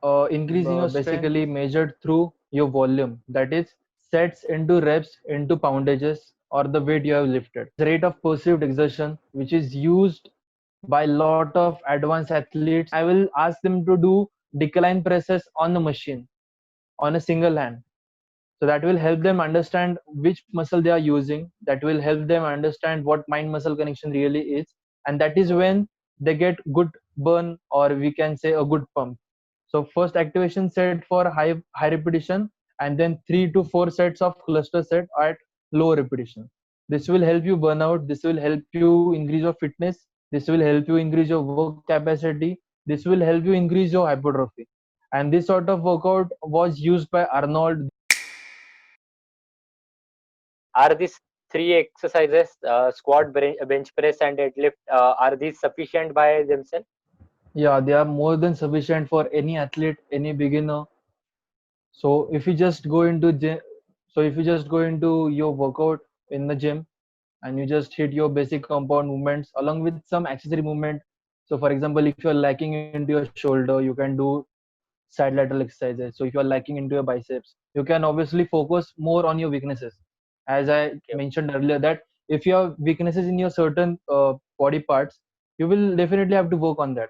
increasing your strength basically measured through your volume, that is sets into reps into poundages or the weight you have lifted. Rate of perceived exertion which is used by lot of advanced athletes. I will ask them to do decline presses on the machine on a single hand, so that will help them understand which muscle they are using, that will help them understand what mind muscle connection really is, and that is when they get good burn, or we can say a good pump. So first activation set for high repetition, and then 3 to 4 sets of cluster set at low repetition. This will help you burn out, this will help you increase your fitness, this will help you increase your work capacity, this will help you increase your hypertrophy. And this sort of workout was used by Arnold. Are these three exercises, squat, bench press, and deadlift, are these sufficient by themselves? Yeah, they are more than sufficient for any athlete, any beginner. So if you just go into gym, so if you just go into your workout in the gym and you just hit your basic compound movements along with some accessory movement. So for example, if you're lacking into your shoulder, you can do side lateral exercises. So if you're lacking into your biceps, you can obviously focus more on your weaknesses. As I Okay. mentioned earlier, that if you have weaknesses in your certain body parts, you will definitely have to work on that.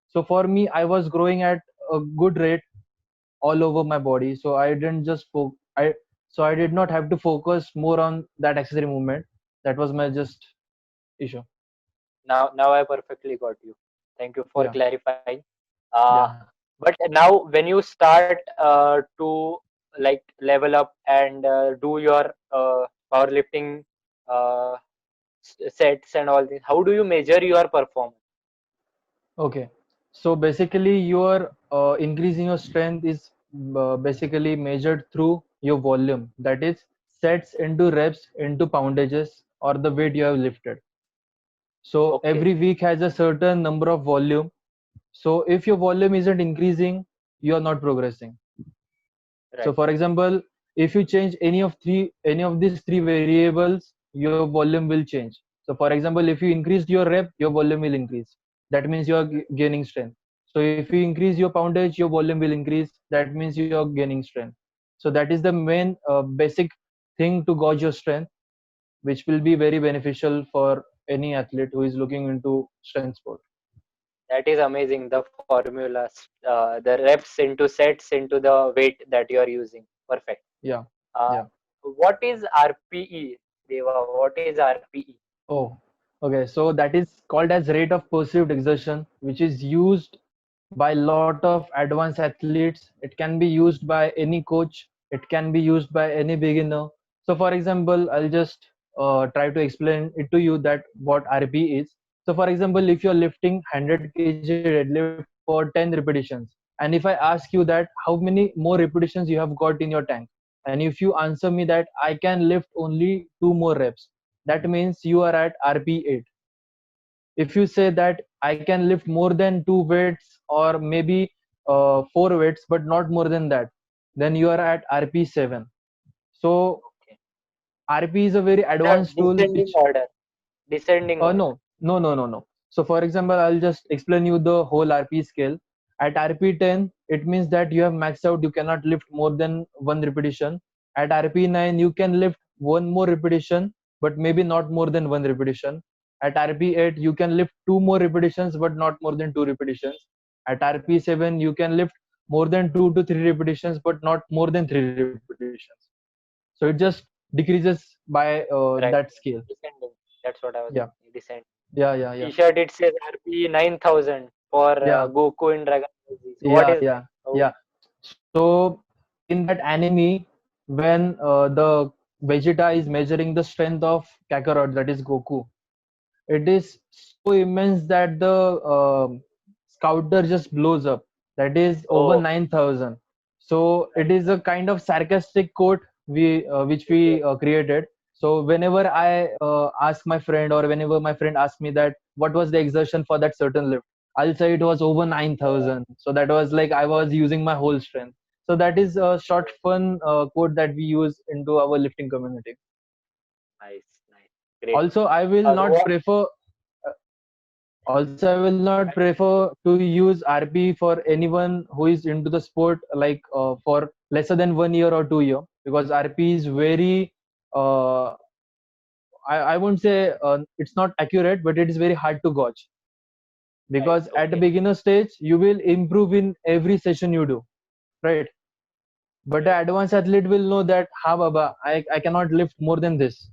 So for me, I was growing at a good rate all over my body, so I didn't just I did not have to focus more on that accessory movement. That was my just issue. Now I perfectly got you. Thank you for Yeah, clarifying. yeah. But now when you start to like level up and do your powerlifting uh, sets and all this, how do you measure your performance? Okay. So basically, your increasing your strength is basically measured through your volume. That is sets into reps into poundages or the weight you have lifted. So Okay, every week has a certain number of volume. So if your volume isn't increasing, you are not progressing. So right. for example, if you change any of these three variables, your volume will change. So for example, if you increased your rep, your volume will increase. That means you are gaining strength. So if you increase your poundage, your volume will increase. That means you are gaining strength. So that is the main basic thing to gauge your strength, which will be very beneficial for any athlete who is looking into strength sport. That is amazing. The formulas, the reps into sets into the weight that you are using. Perfect. Yeah, Uh, yeah. what is RPE, Deva? What is RPE? Oh, okay. So that is called as rate of perceived exertion, which is used by lot of advanced athletes. It can be used by any coach. It can be used by any beginner. So for example, I'll just try to explain it to you that what RP is. So for example, if you're lifting 100 kg deadlift for 10 repetitions, and if I ask you that how many more repetitions you have got in your tank, and if you answer me that I can lift only two more reps, that means you are at RP 8. If you say that I can lift more than two weights or maybe four weights but not more than that, then you are at RP 7. So Okay. RP is a very In a advanced tool descending which order. Descending order. no. So for example, I'll just explain you the whole RP scale. At RP 10, it means that you have maxed out, you cannot lift more than one repetition. At RP 9, you can lift one more repetition, but maybe not more than one repetition. At RP 8, you can lift two more repetitions, but not more than two repetitions. At RP 7, you can lift more than two to three repetitions, but not more than three repetitions. So it just decreases by that Right. scale. Descending. That's what I was Yeah, asking. Descend. yeah. T-shirt it says RP 9000 for Yeah, Goku in Dragon Ball Z. So what yeah, is that? yeah, Oh, yeah. So in that anime, when the Vegeta is measuring the strength of Kakarot, that is Goku, it is so immense that the scouter just blows up. That is over oh, 9,000. So it right, is a right. kind of sarcastic quote which we Okay. created. So whenever I ask my friend, or whenever my friend asks me that what was the exertion for that certain lift, I'll say it was over 9,000. So that was like I was using my whole strength. So that is a short fun quote that we use into our lifting community. Nice, nice. Great. Also, I will not What? prefer. Also, I will not prefer to use RP for anyone who is into the sport like for lesser than 1 year or 2 year, because RP is very uh, I won't say it's not accurate, but it is very hard to gauge, Right. because at the Okay. beginner stage you will improve in every session you do, right? But the Right. advanced athlete will know that, ha baba, I cannot lift more than this.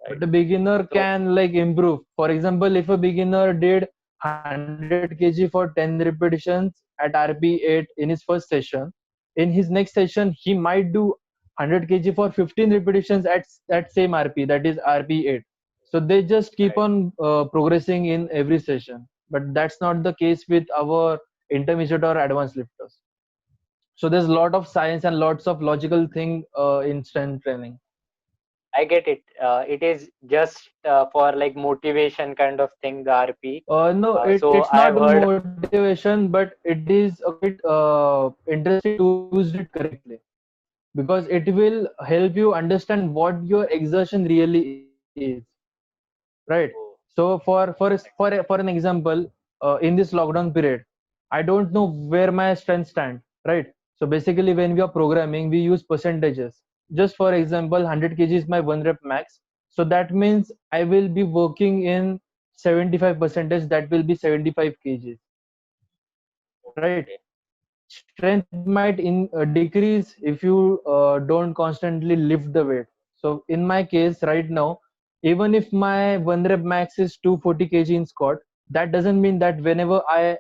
But Right. the beginner So can like improve. For example, if a beginner did 100 kg for 10 repetitions at RP8 in his first session, in his next session he might do 100 kg for 15 repetitions at that same RP, that is RP8. So they just keep right. on progressing in every session. But that's not the case with our intermediate or advanced lifters. So there's a Okay. lot of science and lots of logical thing in strength training. I get it. It is just for like motivation kind of thing, the RP. No, So it's I have not heard. motivation, but it is a bit interesting to use it correctly, because it will help you understand what your exertion really is, right? Oh, So for an example, in this lockdown period, I don't know where my strength stand, right? So basically, when we are programming, we use percentages. Just for example, 100 kg is my one rep max. So that means I will be working in 75 percentage. That will be 75 kgs, right? okay. Strength might decrease if you don't constantly lift the weight. So in my case right now, even if my one rep max is 240 kg in squat, that doesn't mean that whenever I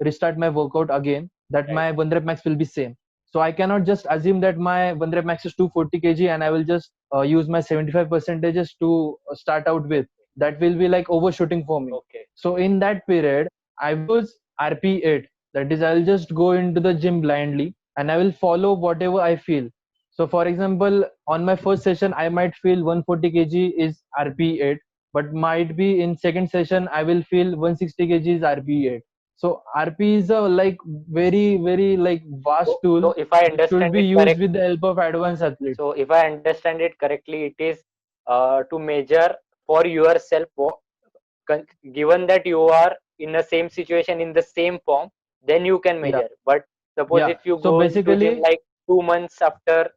restart my workout again, that Right. my one rep max will be same. So I cannot just assume that my one rep max is 240 kg and I will just use my 75 percentages to start out with. That will be like overshooting for me. Okay. So in that period, I will use RP8. That is, I'll just go into the gym blindly and I will follow whatever I feel. So for example, on my first session I might feel 140 kg is RP8, but might be in second session I will feel 160 kg is RP8. So RP is a like very like vast So tool if I which should understand be it used correct, with the help of advanced athletes. so if I understand it correctly, it is to measure for yourself. Given that you are in the same situation in the same form, then you can Yeah, measure. But suppose yeah. if you So go into gym basically, like 2 months after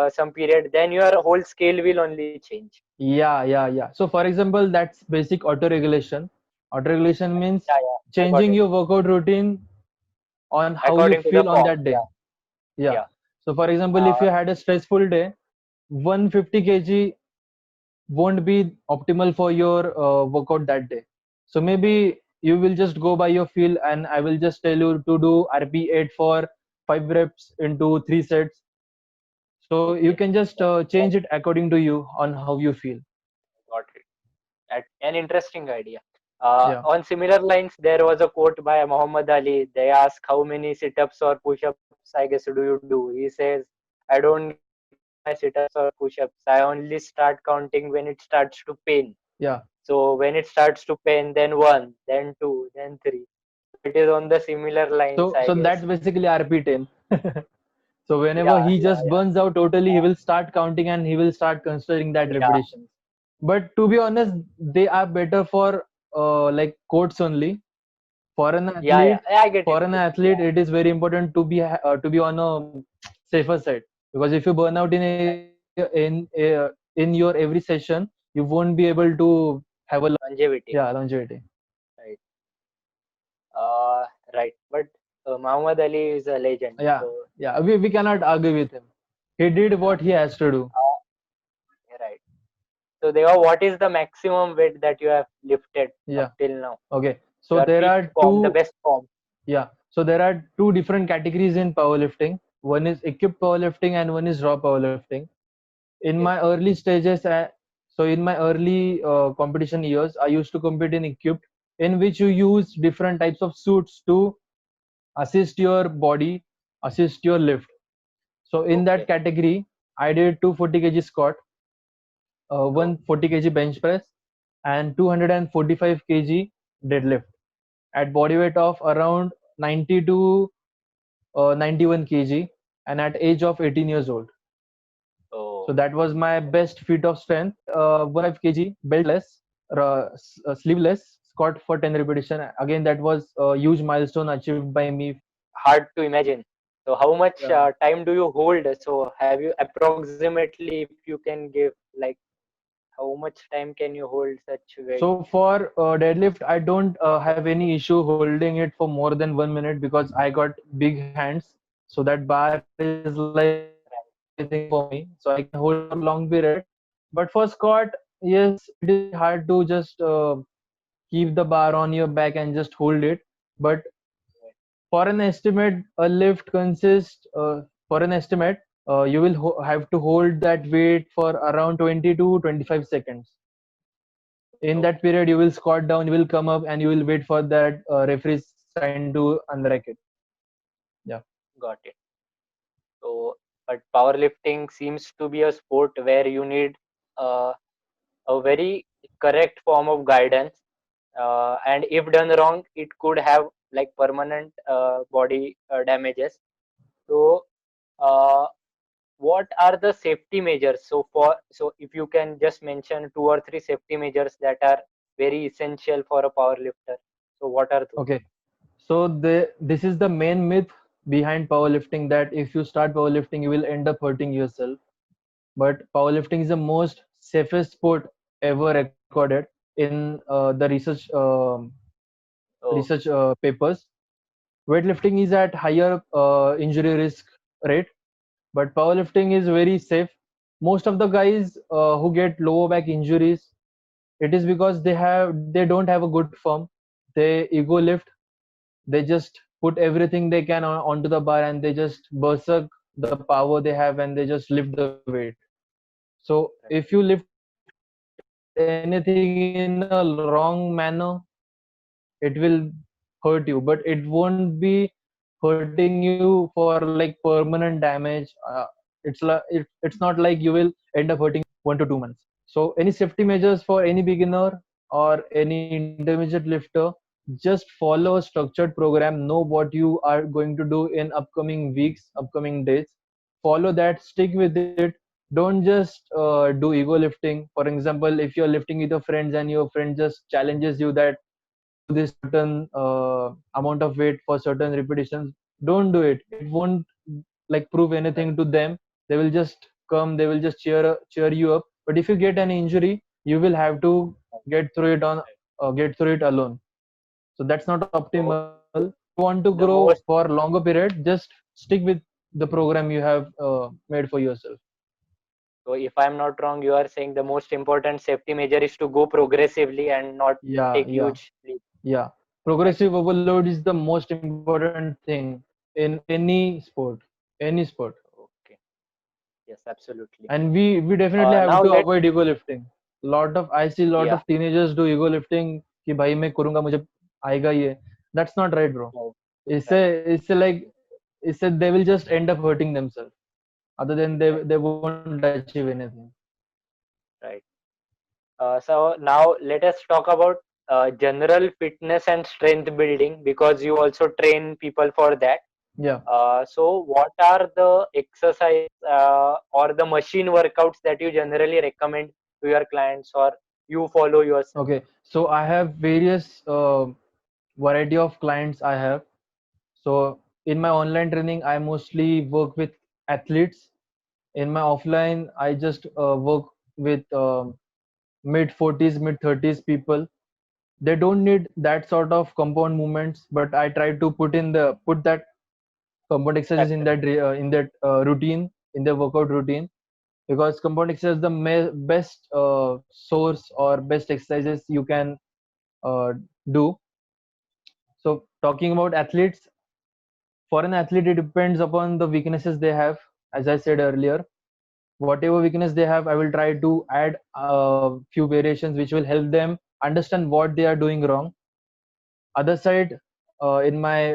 some period, then your whole scale will only change. yeah. So for example, that's basic auto regulation. Auto regulation means Yeah, yeah, I got changing it. your workout routine on how you According to the feel on form. that day. Yeah, Yeah. yeah. So for example, if Uh, you had a stressful day, 150 kg won't be optimal for your workout that day. So maybe you will just go by your feel, and I will just tell you to do RP8 for 5 reps into 3 sets. So you okay, can just that, change it according to you on how you feel. got it. That an interesting idea. Yeah. On similar lines, there was a quote by Muhammad Ali. They ask how many sit-ups or push-ups, I guess, do you do? He says, I don't count my sit-ups or push-ups. I only start counting when it starts to pain. Yeah. So when it starts to pain, then one, then two, then three. So it is on the similar lines, I So guess. that's basically RP10. So whenever Yeah, he yeah, just yeah, burns out totally, he will start counting and he will start considering that yeah, repetitions. But to be honest, they are better for like quotes only. For an yeah, yeah. athlete, I get it. for an athlete, it is very important to be on a safer side, because if you burn out Right. in your every session, you won't be able to have a Longevity. longevity. Right. Uh, right. But Muhammad Ali is a legend. Yeah, So yeah. We cannot argue with him. He did what he has to do. right. So Deva, what is the maximum weight that you have lifted up Yeah. till now? Okay. So Your there peak are form, the two. best form. Yeah. So there are two different categories in powerlifting. One is equipped powerlifting and one is raw powerlifting. In my Okay. early stages, so in my early competition years, I used to compete in equipped, in which you use different types of suits to assist your body, assist your lift. So in that Okay. category, I did 240 kg squat, Oh, 140 kg bench press, and 245 kg deadlift at body weight of around 90 to 91 kg, and at age of 18 years old. So oh, that was my best feat of strength. 105 kg beltless, sleeveless squat for 10 repetition. Again, that was a huge milestone achieved by me. Hard to imagine. So how much Yeah. time do you hold? So have you approximately, if you can give, like, how much time can you hold such weight? So for deadlift, I don't have any issue holding it for more than 1 minute because I got big hands. So that bar is like everything for me. So I can hold it for long period. But for squat, yes, it is very hard to just keep the bar on your back and just hold it. But for an estimate, a lift consists, for an estimate, you will have to hold that weight for around 20 to 25 seconds. In that Okay, period, you will squat down, you will come up, and you will wait for that referee's sign to unrack it. Yeah. got it. So, but powerlifting seems to be a sport where you need uh, a very correct form of guidance, and if done wrong, it could have like permanent body damages. So, uh, what are the safety measures? So if you can just mention two or three safety measures that are very essential for a power lifter. So what are those? Okay. So this is the main myth behind powerlifting, that if you start powerlifting, you will end up hurting yourself. But powerlifting is the most safest sport ever recorded in the Oh, research papers. Weightlifting is at higher injury risk rate, but powerlifting is very safe. Most of the guys who get lower back injuries, it is because they don't have a good form. They ego lift. They just put everything they can onto the bar and they just berserk the power they have and they just lift the weight. So if you lift anything in a wrong manner, it will hurt you, but it won't be hurting you for like permanent damage. It's not like you will end up hurting yourself in 1 to 2 months. So any safety measures for any beginner or any intermediate lifter, just follow a structured program. Know what you are going to do in upcoming weeks, upcoming days. Follow that, stick with it. Don't just do ego lifting. For example, if you're lifting with your friends and your friend just challenges you that do this certain amount of weight for certain repetitions, don't do it. It won't like prove anything to right. them. They will just come, they will just cheer you up. But if you get an injury, you will have to get through it alone. So that's not So optimal. If you want to grow the for most, longer period, just stick with the program you have made for yourself. so if I'm not wrong, you are saying the most important safety measure is to go progressively and not Yeah, take yeah, huge leap. yeah. Right. Progressive overload is the most important thing in any sport. Okay. Yes, absolutely. And we definitely have Now to let's, avoid ego lifting. Lot of I see lot yeah. of teenagers do ego lifting कि भाई मैं करूंगा मुझे आएगा ये. That's not right, bro. Oh, right. इससे like इससे they will just end up hurting themselves. Other than Right. they won't achieve anything. Right. So now let us talk about general fitness and strength building, because you also train people for that. Yeah. So what are the exercise or the machine workouts that you generally recommend to your clients or you follow yourself? Okay. So I have various variety of clients I have. So in my online training, I mostly work with athletes. In my offline, I just work with mid 40s, mid 30s people. They don't need that sort of compound movements, but I try to put that compound exercises in Absolutely. that routine, in their workout routine, because compound exercise is the best source or best exercises you can uh, do. So talking about athletes, for an athlete, it depends upon the weaknesses they have. As I said earlier, whatever weakness they have, I will try to add a few variations which will help them understand what they are doing wrong. Other side, in my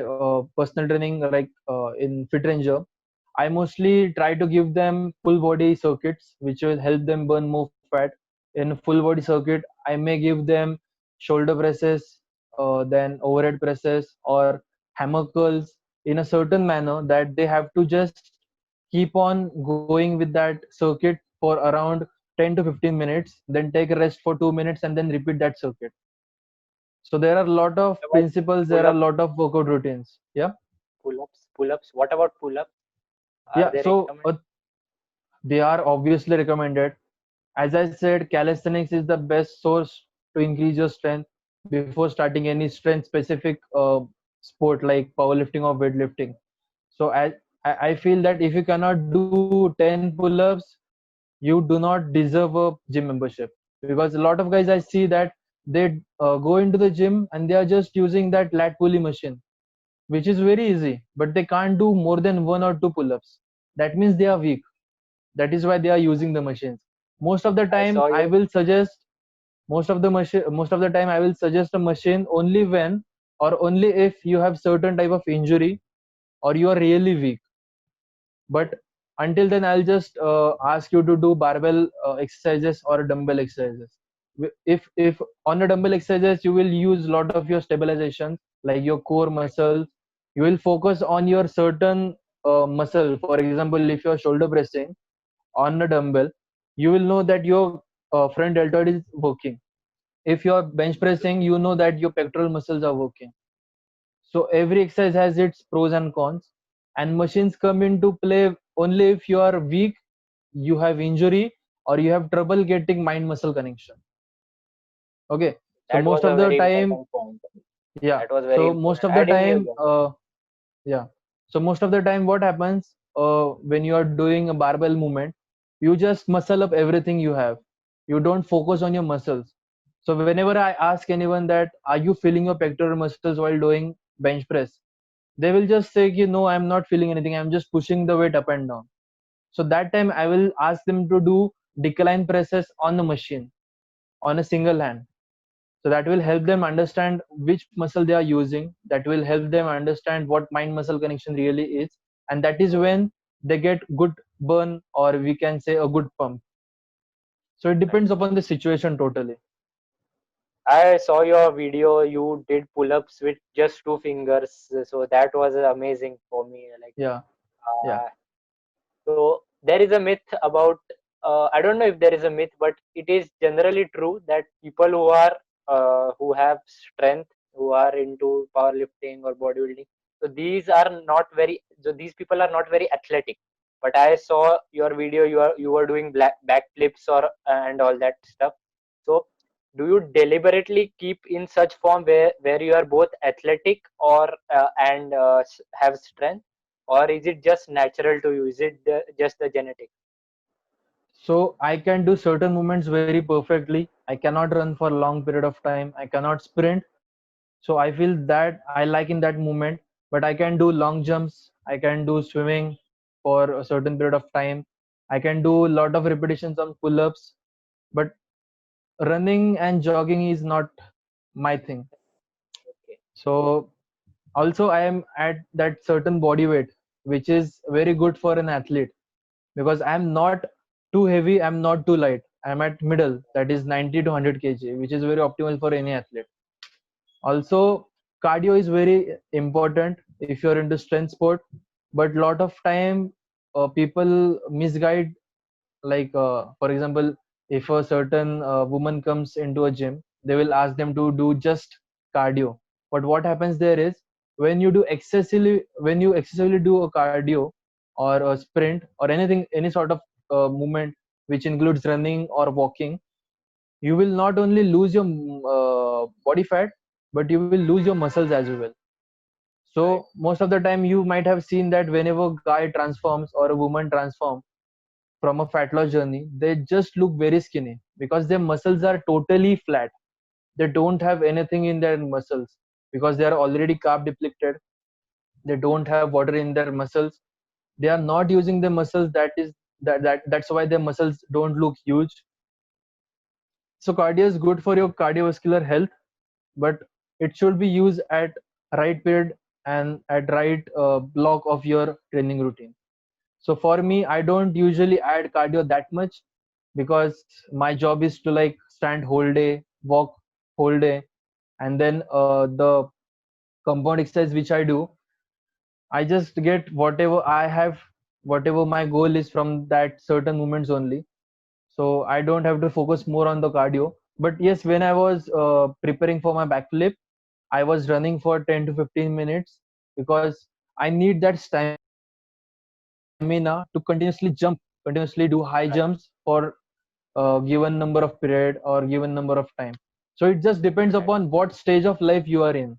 personal training, like in fit ranger, I mostly try to give them full body circuits which will help them burn more fat. In full body circuit, I may give them shoulder presses, then overhead presses or hammer curls in a certain manner that they have to just keep on going with that circuit for around 10 to 15 minutes, then take a rest for 2 minutes and then repeat that circuit. So there are a lot of What about principles, there are a pull-up, lot of workout routines. Yeah. pull-ups? What about pull-ups? Are Yeah. they So recommended? they are obviously recommended. As I said, calisthenics is the best source to increase your strength before starting any strength specific sport like powerlifting or weightlifting. So I feel that if you cannot do 10 pull-ups, you do not deserve a gym membership, because a lot of guys I see that they go into the gym and they are just using that lat pulley machine, which is very easy, but they can't do more than 1 or 2 pull-ups. That means they are weak. That is why they are using the machines. Most of the I time saw I you. will suggest most of the time I will suggest a machine only when, or only if you have certain type of injury or you are really weak. But until then I'll just ask you to do barbell exercises or dumbbell exercises. If on a dumbbell exercises you will use a lot of your stabilization, like your core muscles. You will focus on your certain muscle. For example, if you're shoulder pressing on a dumbbell, you will know that your front deltoid is working. If you're bench pressing, you know that your pectoral muscles are working. So every exercise has its pros and cons, and machines come into play only if you are weak, you have injury, or you have trouble getting mind muscle connection. Okay, so That was most a of the very time, important point. yeah. That was very So most important. of I the didn't knew time, that. yeah. So most of the time, what happens when you are doing a barbell movement, you just muscle up everything you have. You don't focus on your muscles. So whenever I ask anyone that, are you feeling your pectoral muscles while doing bench press? They will just say, no, I'm not feeling anything. I'm just pushing the weight up and down. So that time I will ask them to do decline presses on the machine on a single hand. So that will help them understand which muscle they are using. That will help them understand what mind muscle connection really is. And that is when they get good burn, or we can say a good pump. So it depends Nice. upon the situation totally. I saw your video. You did pull-ups with just 2 fingers, so that was amazing for me. Like, Yeah. Yeah. uh, so there is a myth about. I don't know if there is a myth, but it is generally true that people who have strength, who are into powerlifting or bodybuilding, so these people are not very athletic. But I saw your video. You were doing black back flips or and all that stuff. So do you deliberately keep in such form where you are both athletic or and have strength, or is it just natural to you? Is it just the genetic? So I can do certain movements very perfectly. I cannot run for a long period of time. I cannot sprint. So I feel that I like in that movement, but I can do long jumps. I can do swimming for a certain period of time. I can do a lot of repetitions on pull-ups, but running and jogging is not my thing. Okay. So also I am at that certain body weight, which is very good for an athlete, because I'm not too heavy, I'm not too light. I'm at middle, that is 90 to 100 kg, which is very optimal for any athlete. Also, cardio is very important if you're into strength sport, but lot of time people misguide. Like for example, if a certain woman comes into a gym, they will ask them to do just cardio. But what happens there is, when you excessively do a cardio or a sprint or anything, any sort of movement which includes running or walking, you will not only lose your body fat, but you will lose your muscles as well. Right. So most of the time you might have seen that whenever a guy transforms or a woman transforms from a fat loss journey, they just look very skinny because their muscles are totally flat. They don't have anything in their muscles because they are already carb depleted. They don't have water in their muscles. They are not using the muscles. That's why their muscles don't look huge. So cardio is good for your cardiovascular health, but it should be used at right period and at right block of your training routine. So for me, I don't usually add cardio that much because my job is to like stand whole day, walk whole day, and then the compound exercise which I do, I just get whatever I have, whatever my goal is from that certain movements only. So I don't have to focus more on the cardio. But yes, when I was preparing for my backflip, I was running for 10 to 15 minutes because I need that stamina to continuously jump, continuously do high jumps for given number of period or given number of time. So it just depends upon Right. what stage of life you are in.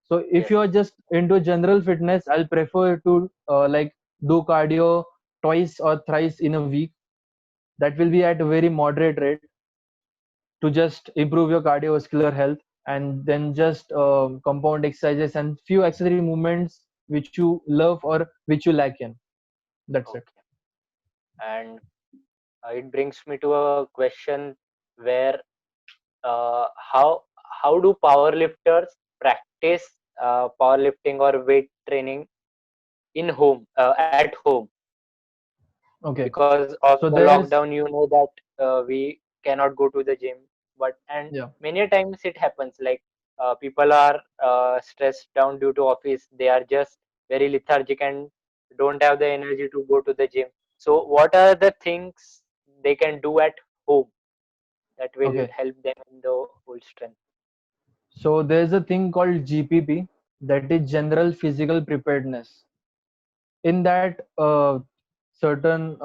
So if you are Yes. just into general fitness, I'll prefer to like do cardio twice or thrice in a week. That will be at a very moderate rate to just improve your cardiovascular health, and then just compound exercises and few accessory movements which you love or which you lack in. That's it. Okay. And it brings me to a question where how do powerlifters practice powerlifting or weight training in home at home? Okay, Because of the so lockdown, there's you know that we cannot go to the gym, but and yeah. many a times it happens like people are stressed down due to office. They are just very lethargic and don't have the energy to go to the gym. So what are the things they can do at home that will Okay, help them in the whole strength? so there's a thing called GPP, that is general physical preparedness. In that certain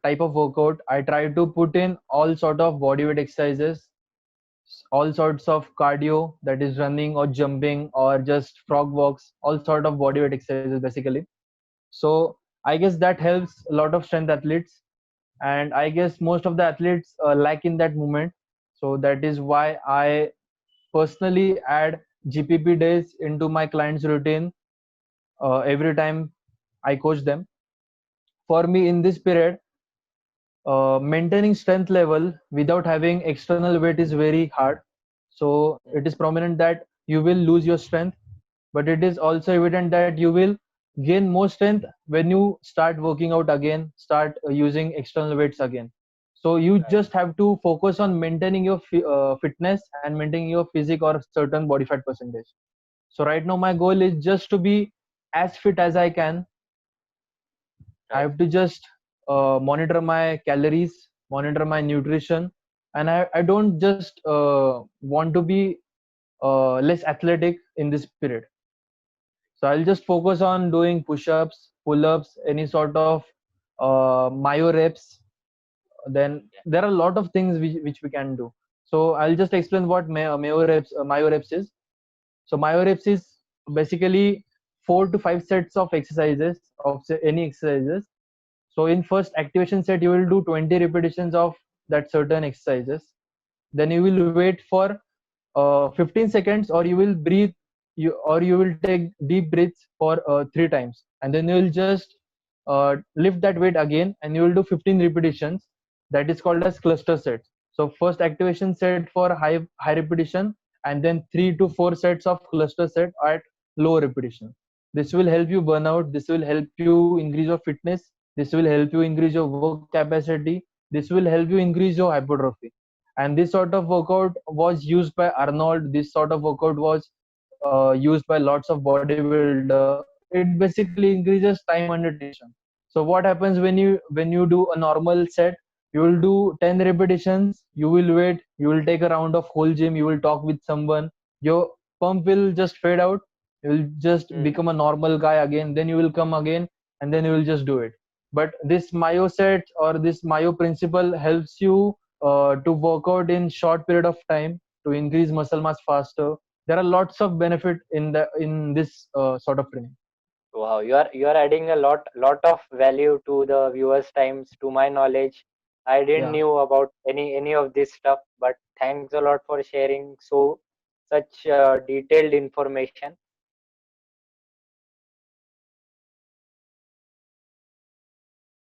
type of workout, I try to put in all sort of bodyweight exercises, all sorts of cardio, that is running or jumping or just frog walks, all sort of bodyweight exercises basically. So I guess that helps a lot of strength athletes, and I guess most of the athletes lack in that movement. So that is why I personally add GPP days into my clients routine every time I coach them. For me in this period, maintaining strength level without having external weight is very hard. So it is prominent that you will lose your strength, but it is also evident that you will gain more strength when you start working out again, start using external weights again. So you Right. just have to focus on maintaining your fitness and maintaining your physique or certain body fat percentage. So right now my goal is just to be as fit as I can. I Right. have to just monitor my calories, monitor my nutrition, and I don't just want to be less athletic in this period. So I'll just focus on doing push-ups, pull-ups, any sort of myo reps. Then Yeah. there are a lot of things which we can do. So I'll just explain what myo reps is. So myo reps is basically 4 to 5 sets of exercises of any exercises. So in first activation set, you will do 20 repetitions of that certain exercises. Then you will wait for 15 seconds, or you will breathe, you will take deep breaths for 3 times, and then you will just lift that weight again, and you will do 15 repetitions. That is called as cluster sets. So first activation set for high repetition, and then 3 to 4 sets of cluster set at low repetition. This will help you burn out, this will help you increase your fitness, this will help you increase your work capacity, this will help you increase your hypertrophy. And this sort of workout was used by Arnold, this sort of workout was used by lots of bodybuilder. It basically increases time under tension. So what happens when you do a normal set, you will do 10 repetitions, you will wait, you will take a round of whole gym, you will talk with someone, your pump will just fade out, you will just Mm. become a normal guy again, then you will come again, and then you will just do it. But this myo set or this myo principle helps you to work out in short period of time, to increase muscle mass faster. There are lots of benefit in this sort of training. Wow, you are adding a lot of value to the viewers' times, to my knowledge. I didn't Yeah, knew about any of this stuff, but thanks a lot for sharing such detailed information.